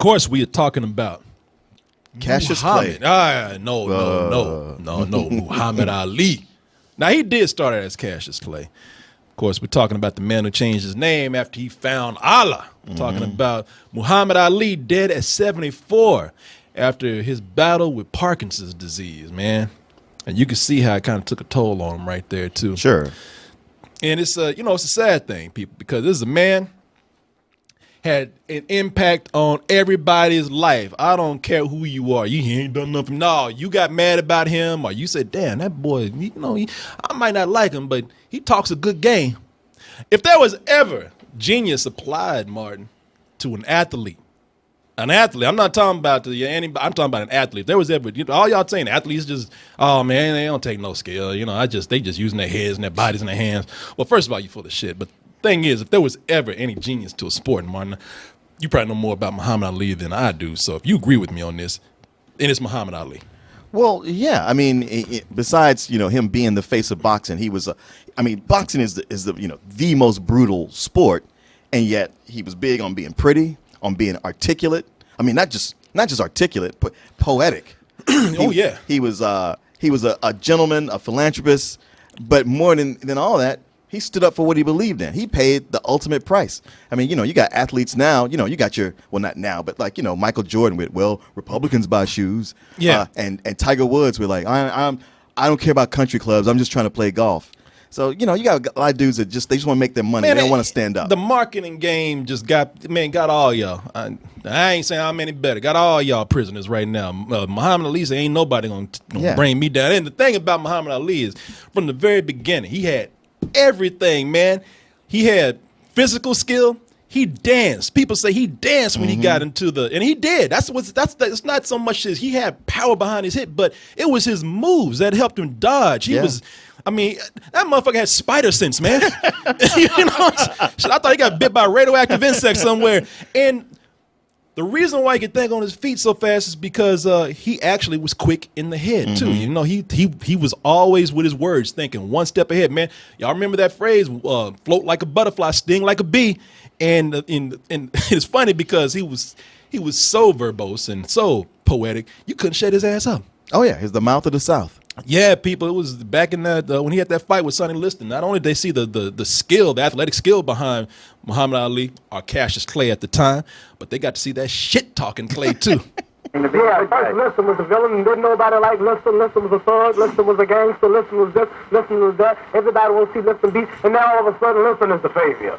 course, we are talking about Cassius Muhammad. Clay. No. Muhammad Ali. Now, he did start out as Cassius Clay. Of course, we're talking about the man who changed his name after he found Allah. We're talking about Muhammad Ali, dead at 74 after his battle with Parkinson's disease, man. And you can see how it kind of took a toll on him right there, too. Sure. And it's a sad thing, people, because this is a man had an impact on everybody's life. I don't care who you are. He ain't done nothing. No, you got mad about him, or you said, damn, that boy, I might not like him, but he talks a good game. If there was ever genius applied, Martin, to an athlete, I'm not talking about anybody, I'm talking about an athlete. If there was ever, all y'all saying athletes just, oh man, they don't take no skill. They just using their heads and their bodies and their hands. Well, first of all, you full of shit, but thing is, if there was ever any genius to a sport, Martin, you probably know more about Muhammad Ali than I do. So if you agree with me on this, then it's Muhammad Ali. Well, yeah. I mean, besides him being the face of boxing, he was. Boxing is the most brutal sport, and yet he was big on being pretty, on being articulate. I mean, not just articulate, but poetic. Yeah. He was a gentleman, a philanthropist, but more than all that, he stood up for what he believed in. He paid the ultimate price. I mean, you got athletes now, you got your, well, not now, but like, Michael Jordan with, well, Republicans buy shoes. Yeah. And Tiger Woods with like, I don't care about country clubs. I'm just trying to play golf. So, you got a lot of dudes that they just want to make their money. They don't want to stand up. The marketing game just got all y'all. I ain't saying I'm any better. Got all y'all prisoners right now. Muhammad Ali ain't nobody going to bring me down. And the thing about Muhammad Ali is, from the very beginning, he had everything, man. He had physical skill. He danced. People say he danced when he got into and he did. It's not so much as he had power behind his hip, but it was his moves that helped him dodge. That motherfucker had spider sense, man. Shit, I thought he got bit by a radioactive insect somewhere. And the reason why he could think on his feet so fast is because he actually was quick in the head too. He was always with his words, thinking one step ahead, man. Y'all remember that phrase, float like a butterfly, sting like a bee. And it's funny because he was so verbose and so poetic, you couldn't shut his ass up. Oh yeah, he's the mouth of the South. Yeah, people, it was back in that when he had that fight with Sonny Liston. Not only did they see the skill, the athletic skill behind Muhammad Ali or Cassius Clay at the time, but they got to see that shit talking Clay too. Yeah, first Liston was a villain and didn't nobody like Liston. Liston was a thug. Liston was a gangster. Liston was this. Liston was that. Everybody wants to see Liston beat, and now all of a sudden Liston is the savior.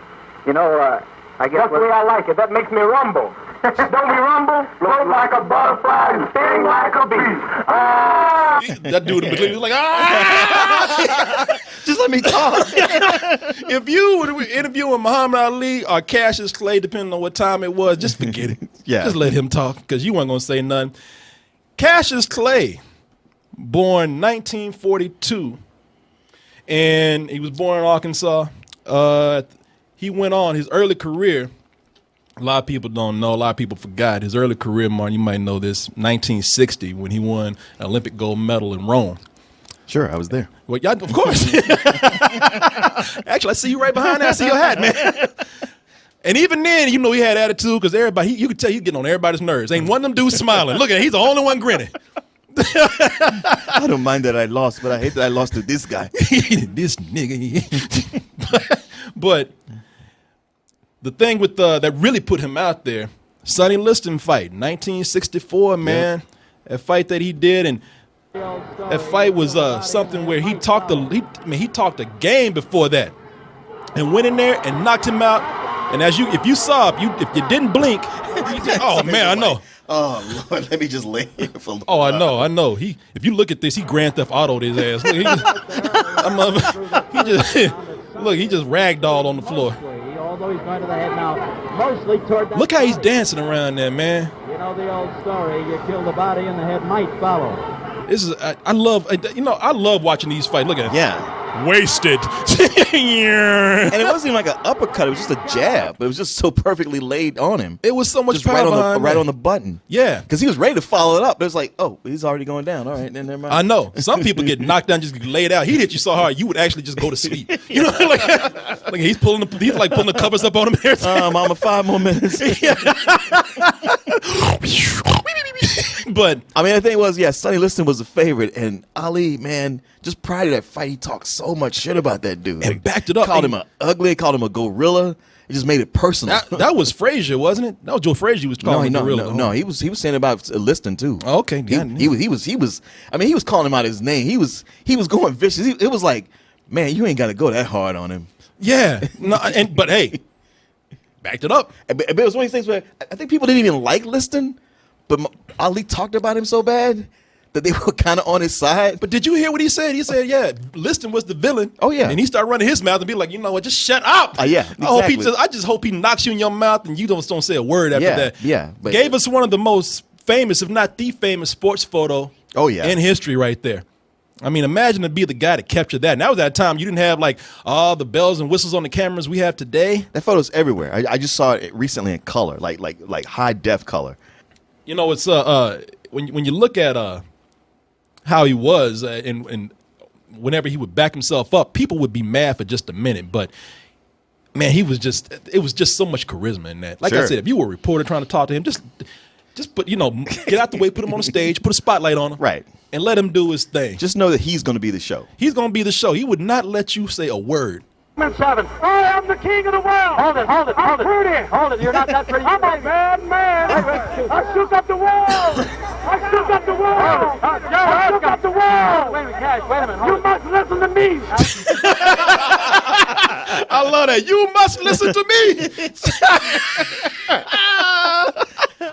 I guess that's the way I like it. That makes me rumble. Don't we rumble? Float like a butterfly and sting like a bee. That dude in between was like, ah! Just let me talk. If you were interviewing Muhammad Ali or Cassius Clay, depending on what time it was, just forget it. Yeah. Just let him talk, because you weren't going to say nothing. Cassius Clay, born 1942, and he was born in Arkansas. He went on his early career. A lot of people don't know. A lot of people forgot his early career, Martin. You might know this. 1960, when he won an Olympic gold medal in Rome. Sure, I was there. Well, yeah, of course. Actually, I see you right behind there. I see your hat, man. And even then, he had attitude, because everybody, you could tell he's getting on everybody's nerves. Ain't one of them dudes smiling. Look at him. He's the only one grinning. I don't mind that I lost, but I hate that I lost to this guy. This nigga. But the thing with that really put him out there, Sonny Liston fight, 1964, man. Yeah. That fight that he did, and that fight was something where he talked the game before that, and went in there and knocked him out. And if you didn't blink, oh man, I know. Oh Lord, let me just lay here for a little while. I know. If you look at this, he Grand Theft Auto'd his ass. Look, he just ragdolled on the floor. Although he's going to the head now, mostly toward that. Look how he's dancing around there, man. You know the old story: you kill the body, and the head might follow. This is I love watching these fights. Look at it. Yeah. Wasted. And it wasn't even like an uppercut. It was just a jab. It was just so perfectly laid on him. It was so much just power right on the button. Yeah. Because he was ready to follow it up. It was like, oh, he's already going down. All right, then never mind. I know. Some people get knocked down, just laid out. He hit you so hard, you would actually just go to sleep. Like he's pulling the covers up on him. Mama, 5 more minutes. But I mean, the thing was, Sonny Liston was a favorite, and Ali, man, just prior to that fight, he talked so much shit about that dude. And backed it up. Called him a ugly, called him a gorilla. He just made it personal. That was Frazier, wasn't it? That was Joe Frazier who was calling him gorilla. No, he was saying about Liston too. Oh, okay. He was. I mean, he was calling him out his name. He was going vicious. It was like, man, you ain't got to go that hard on him. Yeah. No, but hey, backed it up. But it was one of these things where I think people didn't even like Liston, but Ali talked about him so bad that they were kind of on his side. But did you hear what he said? He said, yeah, Liston was the villain. Oh, yeah. And he started running his mouth and be like, you know what, just shut up. Yeah, exactly. I just hope he knocks you in your mouth and you don't say a word after that. Yeah. But gave us one of the most famous, if not the famous sports photo in history right there. I mean, imagine to be the guy to capture that. And that was that time you didn't have like all the bells and whistles on the cameras we have today. That photo's everywhere. I just saw it recently in color, like high def color. You know, it's when you look at how he was and whenever he would back himself up, people would be mad for just a minute. But man, it was just so much charisma in that. Like I said, if you were a reporter trying to talk to him, just put, get out the way, put him on the stage, put a spotlight on him. Right. And let him do his thing. Just know that he's going to be the show. He's going to be the show. He would not let you say a word. 7. I am the king of the world. Hold it. I'm pretty. Hold it. You're not that pretty. I'm a bad man. I shook up the world. I shook up the world. I shook up the world. Wait a minute, Cash. Wait a minute. You must listen to me. I love that. You must listen to me.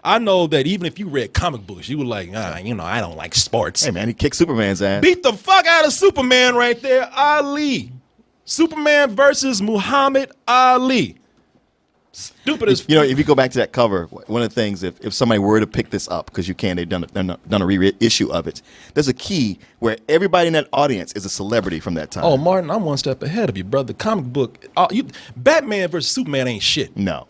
I know that even if you read comic books, you were like, I don't like sports. Hey, man, he kicked Superman's ass. Beat the fuck out of Superman right there. Ali. Superman versus Muhammad Ali. Stupid as if you go back to that cover, one of the things, if somebody were to pick this up, because you can, they've done a reissue of it, there's a key where everybody in that audience is a celebrity from that time. Oh, Martin, I'm one step ahead of you, brother. The comic book, Batman versus Superman ain't shit. No.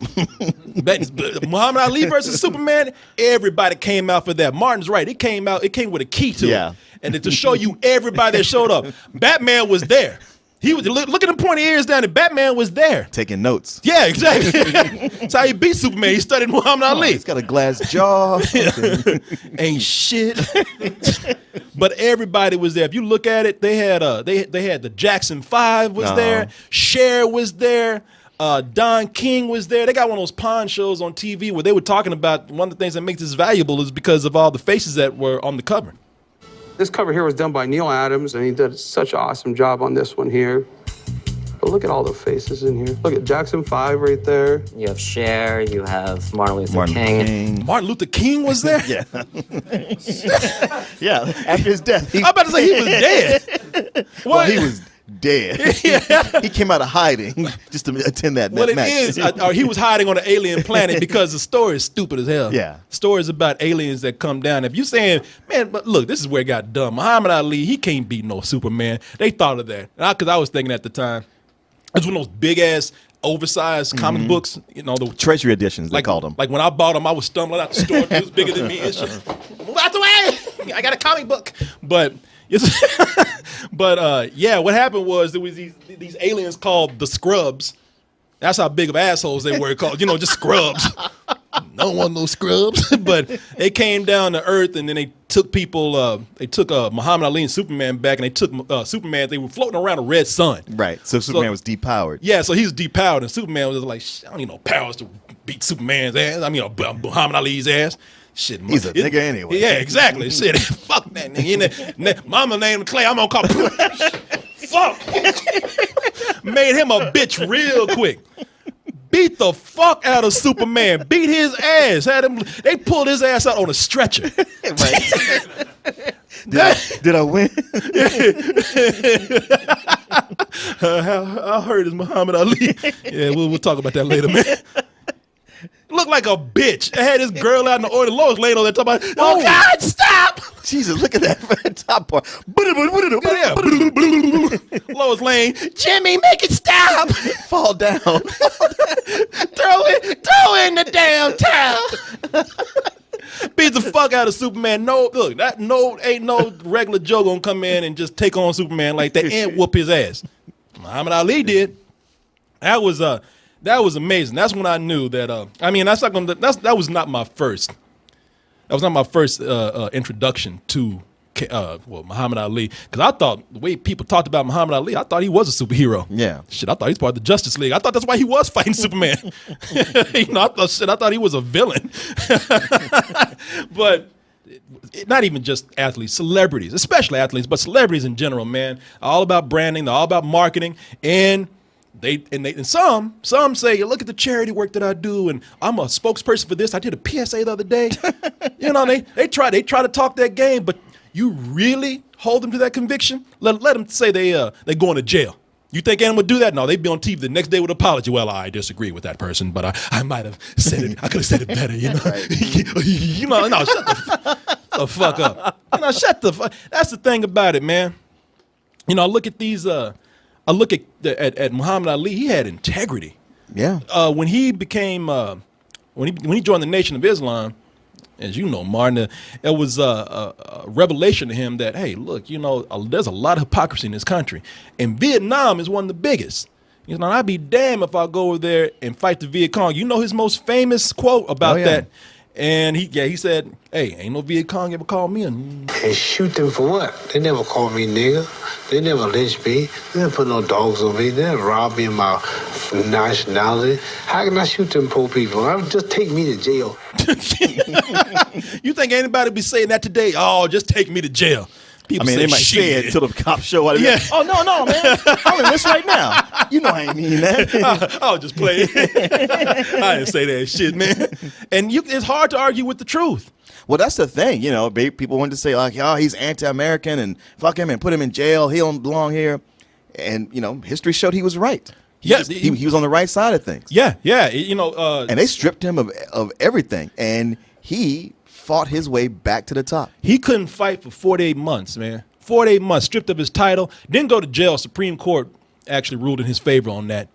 Muhammad Ali versus Superman, everybody came out for that. Martin's right. It came with a key to it. And to show you everybody that showed up. Batman was there. He was look at him pointing ears down, and Batman was there. Taking notes. Yeah, exactly. That's how he beat Superman. He studied Muhammad Ali. He's got a glass jaw. Ain't shit. But everybody was there. If you look at it, they had the Jackson 5 was there. Cher was there. Don King was there. They got one of those pawn shows on TV where they were talking about one of the things that makes this valuable is because of all the faces that were on the cover. This cover here was done by Neil Adams, and he did such an awesome job on this one here. But look at all the faces in here. Look at Jackson 5 right there. You have Cher, you have Martin Luther King. Martin Luther King was there? Yeah. Yeah, after his death. I'm about to say he was dead. Well, he was dead. He came out of hiding just to attend that match. Well, he was hiding on an alien planet because the story is stupid as hell. Yeah. Stories about aliens that come down. If you're saying, man, but look, this is where it got dumb. Muhammad Ali, he can't beat no Superman. They thought of that. Because I was thinking at the time, it was one of those big-ass, oversized comic books. The treasury editions, they called them. Like when I bought them, I was stumbling out the store. It was bigger than me. And shit. Move out the way! I got a comic book. But what happened was there was these aliens called the Scrubs. That's how big of assholes they were called. Just scrubs. No one no scrubs. But they came down to Earth and then they took people. They took Muhammad Ali and Superman back, and they took Superman. They were floating around a red sun. Right. So Superman was depowered. Yeah. So he was depowered, and Superman was like, I don't need no powers to beat Superman's ass. I mean, Muhammad Ali's ass. Shit, he's a nigga anyway. Yeah, exactly. Shit, fuck that nigga. Mama named Clay. I'm gonna call. Fuck. Made him a bitch real quick. Beat the fuck out of Superman. Beat his ass. They pulled his ass out on a stretcher. Did I win? How hurt is Muhammad Ali? Yeah, we'll talk about that later, man. Looked like a bitch. I had this girl out in the order. Lois laying on that top. Oh God, stop! Jesus, look at that top part. Lois Lane, Jimmy, make it stop. Fall down. Throw in the damn towel. Beat the fuck out of Superman. Ain't no regular Joe gonna come in and just take on Superman like that and whoop his ass. Muhammad Ali did. That was amazing. That's when I knew that. That was not my first. That was not my first introduction to Muhammad Ali, because I thought the way people talked about Muhammad Ali, I thought he was a superhero. Yeah. Shit, I thought he was part of the Justice League. I thought that's why he was fighting Superman. I thought he was a villain. But not even just athletes, celebrities, especially athletes, but celebrities in general, man, all about branding, they're all about marketing, and some say, look at the charity work that I do, and I'm a spokesperson for this. I did a PSA the other day. They try to talk that game, but you really hold them to that conviction? Let them say they going to jail. You think anyone would do that? No, they'd be on TV the next day with an apology. Well, I disagree with that person, but I might have said it. I could have said it better, No, shut the fuck up. Shut the fuck. That's the thing about it, man. I look at these. I look at Muhammad Ali. He had integrity. Yeah. When he became when he joined the Nation of Islam, as you know, Martin, it was a revelation to him that, hey, look, there's a lot of hypocrisy in this country, and Vietnam is one of the biggest. I'd be damned if I go over there and fight the Viet Cong. His most famous quote about that, and he said, hey, ain't no Viet Cong ever called me a. And shoot them for what? They never called me nigga. They never lynched me. They never put no dogs on me. They never robbed me of my nationality. How can I shoot them poor people? Just take me to jail. You think anybody be saying that today? Oh, just take me to jail. People they might say it until the cops show up. Yeah. Oh, no, man. I'm in this right now. I ain't mean that. I'll just play it. I didn't say that shit, man. And it's hard to argue with the truth. Well, that's the thing. People wanted to say, like, oh, he's anti-American and fuck him and put him in jail. He don't belong here. And, history showed he was right. He was on the right side of things. Yeah. And they stripped him of everything. And he fought his way back to the top. He couldn't fight for 48 months, man. 48 months, stripped of his title, didn't go to jail. Supreme Court actually ruled in his favor on that.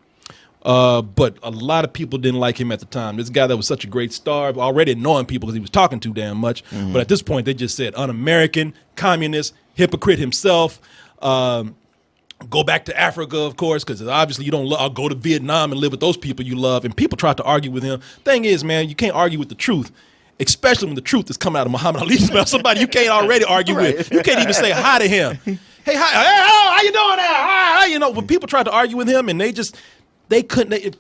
But a lot of people didn't like him at the time. This guy that was such a great star, already annoying people because he was talking too damn much. Mm-hmm. But at this point, they just said un-American, communist, hypocrite himself. Go back to Africa, of course, because obviously you don't love. I'll go to Vietnam and live with those people you love. And people tried to argue with him. Thing is, man, you can't argue with the truth. Especially when the truth is coming out of Muhammad Ali's mouth, somebody you can't already argue with. You can't even say hi to him. Hey, hi, how you doing there? Hi, when people tried to argue with him, and they couldn't.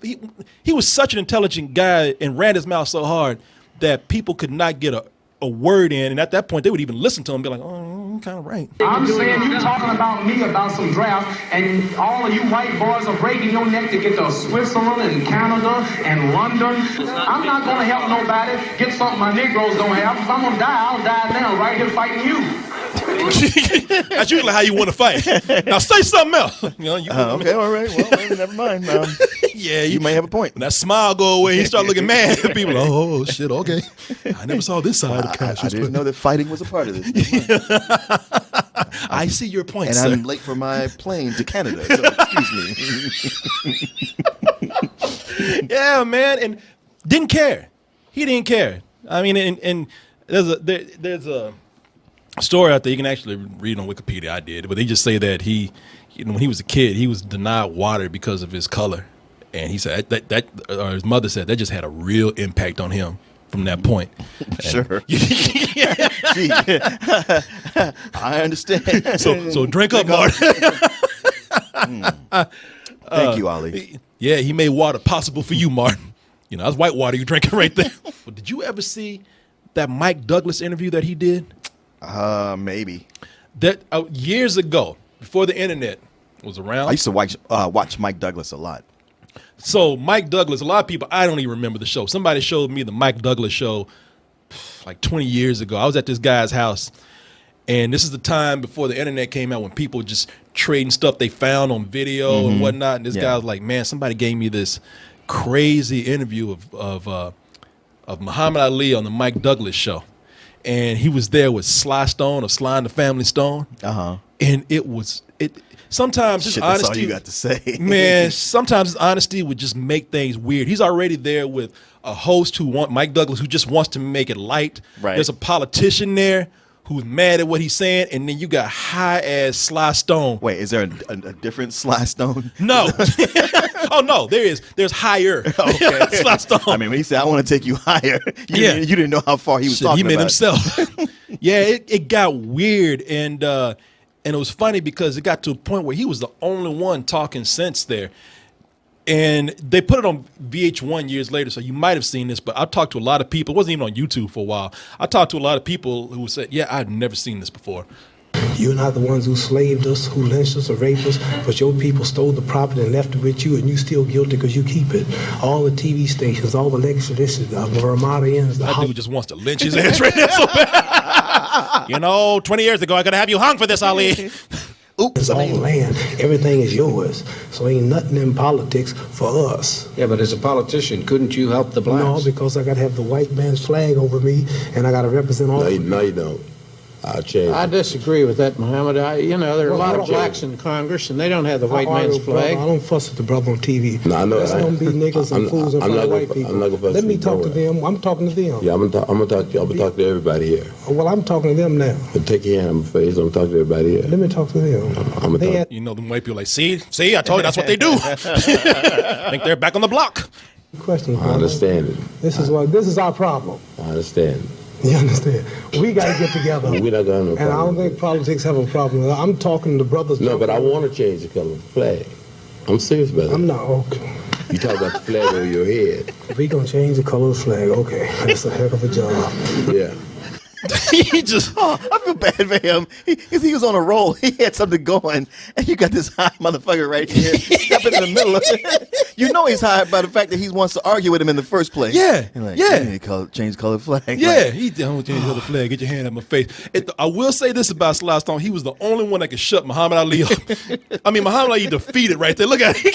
He was such an intelligent guy and ran his mouth so hard that people could not get a word in, and at that point they would even listen to him and be like, oh, you're kind of right. I'm saying you talking about me about some draft, and all of you white boys are breaking your neck to get to Switzerland and Canada and London. I'm not going to help nobody get something my Negroes don't have. If I'm going to die, I'll die now right here fighting you. That's usually how you want to fight. Now say something else. Okay, all right. Well, never mind. Yeah, you may have a point. When that smile go away, he start looking mad. People are, oh shit, okay. I never saw this side of the couch. I didn't know that fighting was a part of this. I see your point, and sir. I'm late for my plane to Canada, so excuse me. Yeah, man, and didn't care. He didn't care. I mean, and there's a story out there you can actually read on Wikipedia. I did, but they just say that when he was a kid, he was denied water because of his color, and he said that or his mother said that just had a real impact on him from that point. Sure. I understand. So drink up, Martin. Thank you, Ali. Yeah, he made water possible for you, Martin. That's white water you drinking right there. But did you ever see that Mike Douglas interview that he did? Maybe. That years ago, before the internet was around. I used to watch Mike Douglas a lot. So Mike Douglas, a lot of people, I don't even remember the show. Somebody showed me the Mike Douglas show like 20 years ago. I was at this guy's house, and this is the time before the internet came out when people just trading stuff they found on video and whatnot. And this guy was like, man, somebody gave me this crazy interview of Muhammad Ali on the Mike Douglas show. And he was there with Sly Stone of Sly and the Family Stone. And sometimes his honesty. That's all you got to say. Man, sometimes his honesty would just make things weird. He's already there with a host Mike Douglas, who just wants to make it light. Right. There's a politician there who's mad at what he's saying, and then you got high-ass Sly Stone. Wait, is there a different Sly Stone? No. Oh, no, there is. There's higher Sly Stone. I mean, when he said, I want to take you higher, you didn't know how far he was Shit, talking he made about. himself. Yeah, it got weird, and it was funny because it got to a point where he was the only one talking sense there. And they put it on VH1 years later, so you might have seen this, but I talked to a lot of people. It wasn't even on YouTube for a while. I talked to a lot of people who said, yeah, I've never seen this before. You're not the ones who slaved us, who lynched us or raped us, but your people stole the property and left it with you, and you still guilty because you keep it. All the TV stations, all the lecture, this is the Vermontians. That dude just wants to lynch his ass right now so bad. 20 years ago, I could have you hung for this, Ali. Oops, it's all land. Everything is yours. So ain't nothing in politics for us. Yeah, but as a politician, couldn't you help the blacks? No, because I got to have the white man's flag over me, and I got to represent all. No, you don't. I'll change. I disagree with that, Muhammad. There are a lot of blacks in Congress, and they don't have the white man's flag. I don't fuss with the brother on TV. No, I know Let's don't be niggas and fools in front of white people. I'm not gonna fuss Let me with talk to brother. them. I'm talking to them. Yeah, I'm gonna talk to everybody here. Well, I'm talking to them now. But take your hand on my face. I'm talking to everybody here. Let me talk to them. I'm gonna talk. Them white people like, see, I told you that's what they do. Think they're back on the block. Question. I understand it. This is our problem. I understand. You understand? We got to get together. We're not gonna have no problem. And I don't think politics have a problem. I'm talking to brothers. No, but I want to change the color of the flag. I'm serious about it. I'm not. Okay. You talk about the flag over your head. We gonna change the color of the flag. Okay, that's a heck of a job. Yeah. He just. I feel bad for him. He was on a roll. He had something going, and you got this high motherfucker right here stepping in the middle of it. You know he's high by the fact that he wants to argue with him in the first place. Yeah, like, yeah. You need to change color flag. Yeah, he don't change the flag. Get your hand out my face. I will say this about Sly Stone: he was the only one that could shut Muhammad Ali up. I mean, Muhammad Ali defeated right there. Look at him.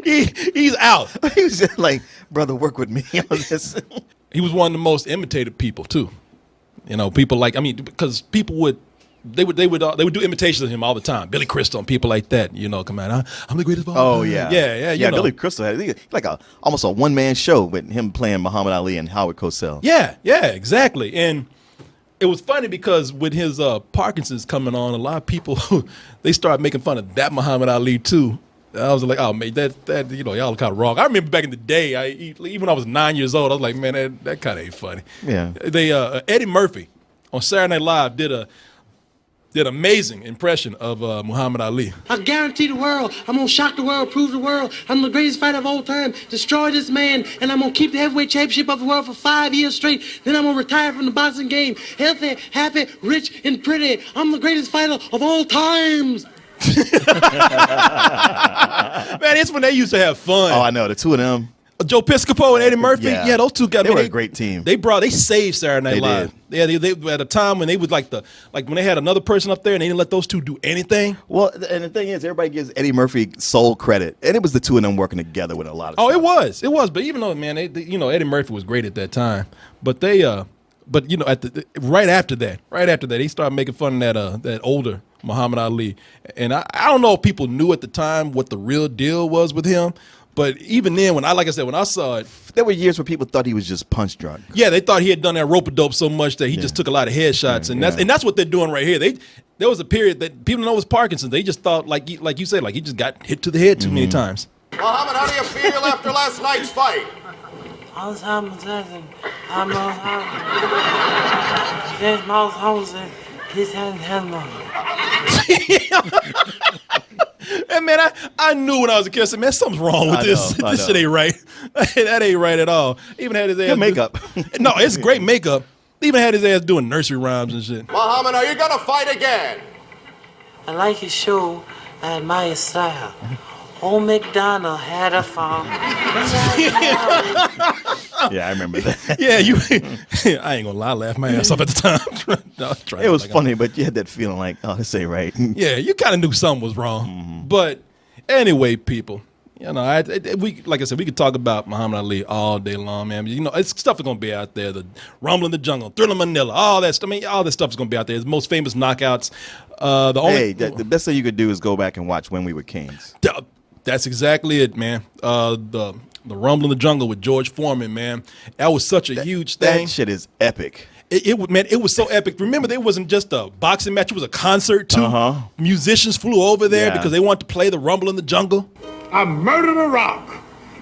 He's out. He was just like, brother, work with me on this. He was one of the most imitated people too. People because people would do imitations of him all the time. Billy Crystal and people like that. Come on, I'm the greatest of all time. Yeah. Billy Crystal had like almost a one-man show with him playing Muhammad Ali and Howard Cosell. Yeah, exactly. And it was funny because with his Parkinson's coming on, a lot of people they started making fun of that Muhammad Ali too. I was like, oh man, that y'all are kind of wrong. I remember back in the day, even when I was 9 years old, I was like, man, that kind of ain't funny. Yeah. They Eddie Murphy on Saturday Night Live did an amazing impression of Muhammad Ali. I guarantee the world, I'm gonna shock the world, prove the world, I'm the greatest fighter of all time, destroy this man, and I'm gonna keep the heavyweight championship of the world for 5 years straight. Then I'm gonna retire from the boxing game, healthy, happy, rich, and pretty. I'm the greatest fighter of all times. Man, it's when they used to have fun. Oh, I know, the two of them. Joe Piscopo and Eddie Murphy. Yeah, those two guys. They were a great team. They saved Saturday Night Live. Yeah, they at a time when they would like when they had another person up there and they didn't let those two do anything. Well, and the thing is, everybody gives Eddie Murphy sole credit, and it was the two of them working together with a lot of. Oh, stuff. it was. But even though, man, Eddie Murphy was great at that time, but they right after that, they started making fun of that older Muhammad Ali, and I don't know if people knew at the time what the real deal was with him. But even then, when I saw it, there were years where people thought he was just punch drunk. Yeah, they thought he had done that rope-a-dope so much that he just took a lot of headshots, and that's what they're doing right here. There was a period that people know was Parkinson's. They just thought, like you said, like he just got hit to the head too many times. Muhammad, how do you feel after last night's fight? And man, I knew when I was a kid, I said, man, something's wrong with this. This shit ain't right. That ain't right at all. Even had his ass good makeup. No, it's great makeup. Even had his ass doing nursery rhymes and shit. Muhammad, are you gonna fight again? I like your show. I admire your style. Old MacDonald had a farm. Yeah, I remember that. Yeah, I ain't gonna lie, I laughed my ass off at the time. It was funny, but you had that feeling like, oh, this ain't right. Yeah, you kind of knew something was wrong. But anyway, people, like I said, we could talk about Muhammad Ali all day long, man. It's stuff is gonna be out there. The Rumble in the Jungle, Thriller Manila, all that stuff. I mean, all this stuff is gonna be out there. His most famous knockouts. The best thing you could do is go back and watch When We Were Kings. That's exactly it, man. The Rumble in the Jungle with George Foreman, man. That was such a huge thing. That shit is epic. it was so epic. Remember, it wasn't just a boxing match; it was a concert too. Musicians flew over there because they wanted to play the Rumble in the Jungle. I murdered a rock,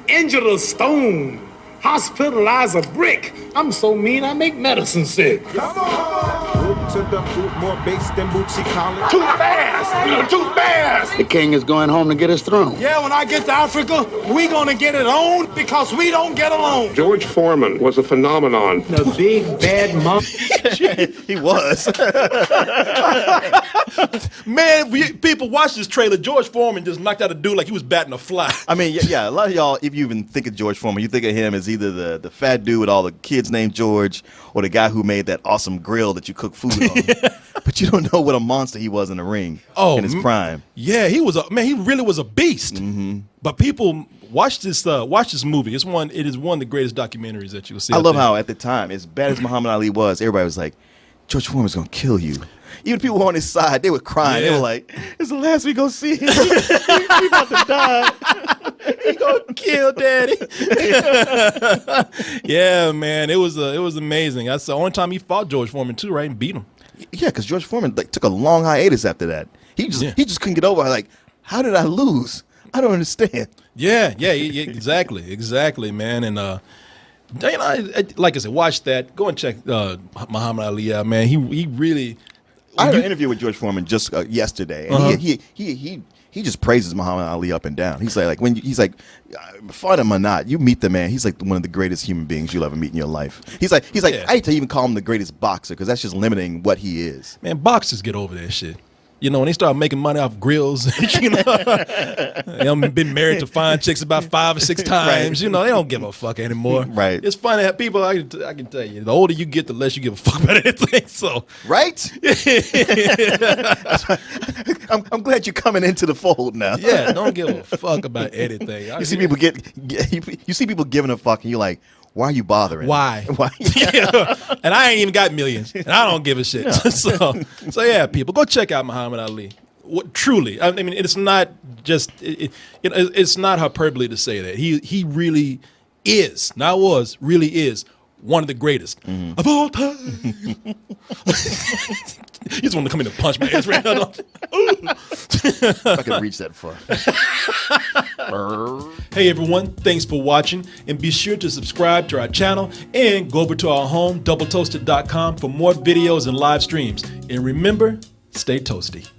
injured a stone, hospitalized a brick. I'm so mean I make medicine sick. Come on! To the fruit, more bass than Bootsy Collins. Too fast! Too fast! The king is going home to get his throne. Yeah, when I get to Africa, we gonna get it on because we don't get along. George Foreman was a phenomenon. The big bad monkey. He was. Man, people watch this trailer. George Foreman just knocked out a dude like he was batting a fly. I mean, yeah, a lot of y'all, if you even think of George Foreman, you think of him as either the fat dude with all the kids named George or the guy who made that awesome grill that you cook food on. But you don't know what a monster he was in the ring in his prime. Yeah, he really was a beast. But people watch this movie. It is one of the greatest documentaries that you'll see. I love how at the time, as bad as Muhammad Ali was, everybody was like, George Foreman's gonna kill you. Even people on his side, they were crying. They were like, "It's the last we gonna see him. He about to die. He gonna kill Daddy." Yeah, man, it was amazing. That's the only time he fought George Foreman too, right? And beat him. Yeah, because George Foreman took a long hiatus after that. He just couldn't get over it. Like, how did I lose? I don't understand. Yeah, exactly, man. And like I said, watch that. Go and check Muhammad Ali out, man. He really. I had an interview with George Foreman just yesterday, and he just praises Muhammad Ali up and down. He's like fight him or not, you meet the man. He's like one of the greatest human beings you'll ever meet in your life. He's like I hate to even call him the greatest boxer because that's just limiting what he is. Man, boxers get over that shit. You know, when they start making money off grills, you know, they've been married to fine chicks about 5 or 6 times. Right. You know, they don't give a fuck anymore. Right. It's funny how people, I can tell you, the older you get, the less you give a fuck about anything. So, right? I'm glad you're coming into the fold now. Yeah, don't give a fuck about anything. You see people you see people giving a fuck, and you're like, why are you bothering? Why? Yeah. And I ain't even got millions, and I don't give a shit. Yeah. So yeah, people, go check out Muhammad Ali. Truly, I mean, it's not just it's not hyperbole to say that he really is, really is one of the greatest of all time. You just want to come in and punch my ass right now. I can reach that far. Hey everyone, thanks for watching, and be sure to subscribe to our channel and go over to our home, doubletoasted.com, for more videos and live streams. And remember, stay toasty.